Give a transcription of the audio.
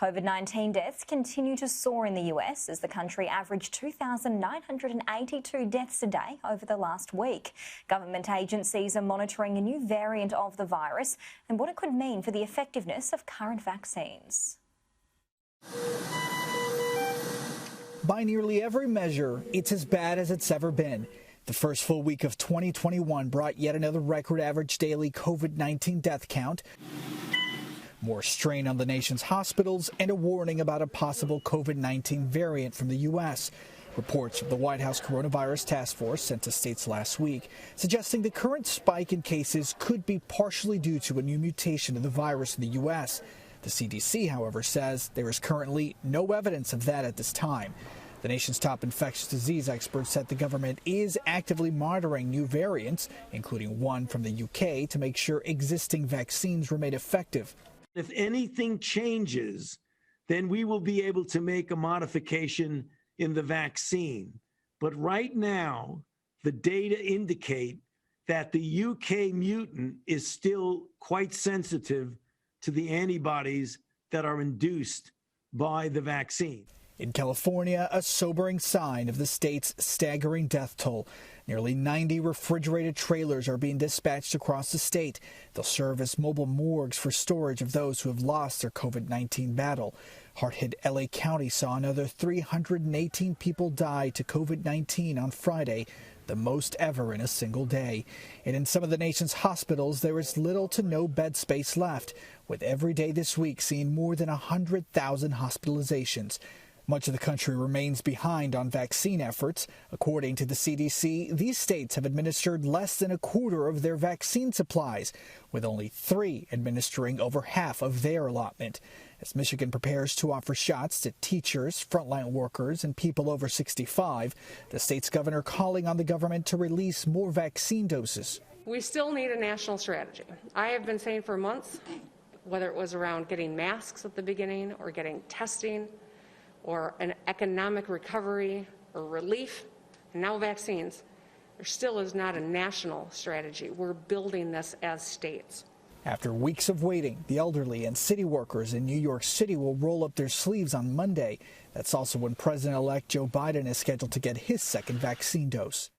COVID-19 deaths continue to soar in the US as the country averaged 2,982 deaths a day over the last week. Government agencies are monitoring a new variant of the virus and what it could mean for the effectiveness of current vaccines. By nearly every measure, it's as bad as it's ever been. The first full week of 2021 brought yet another record average daily COVID-19 death count, more strain on the nation's hospitals, and a warning about a possible COVID-19 variant from the U.S. Reports from the White House Coronavirus Task Force sent to states last week suggesting the current spike in cases could be partially due to a new mutation of the virus in the U.S. The CDC, however, says there is currently no evidence of that at this time. The nation's top infectious disease experts said the government is actively monitoring new variants, including one from the UK, to make sure existing vaccines remain effective. If anything changes, then we will be able to make a modification in the vaccine. But right now, the data indicate that the UK mutant is still quite sensitive to the antibodies that are induced by the vaccine. In California, a sobering sign of the state's staggering death toll. Nearly 90 refrigerated trailers are being dispatched across the state. They'll serve as mobile morgues for storage of those who have lost their COVID-19 battle. Hard-hit LA County saw another 318 people die to COVID-19 on Friday, the most ever in a single day. And in some of the nation's hospitals, there is little to no bed space left, with every day this week seeing more than 100,000 hospitalizations. Much of the country remains behind on vaccine efforts. According to the CDC, these states have administered less than a quarter of their vaccine supplies, with only 3 administering over half of their allotment. As Michigan prepares to offer shots to teachers, frontline workers, and people over 65, the state's governor calling on the government to release more vaccine doses. We still need a national strategy. I have been saying for months, whether it was around getting masks at the beginning or getting testing, or an economic recovery or relief, and now vaccines, there still is not a national strategy. We're building this as states. After weeks of waiting, the elderly and city workers in New York City will roll up their sleeves on Monday. That's also when President-elect Joe Biden is scheduled to get his second vaccine dose.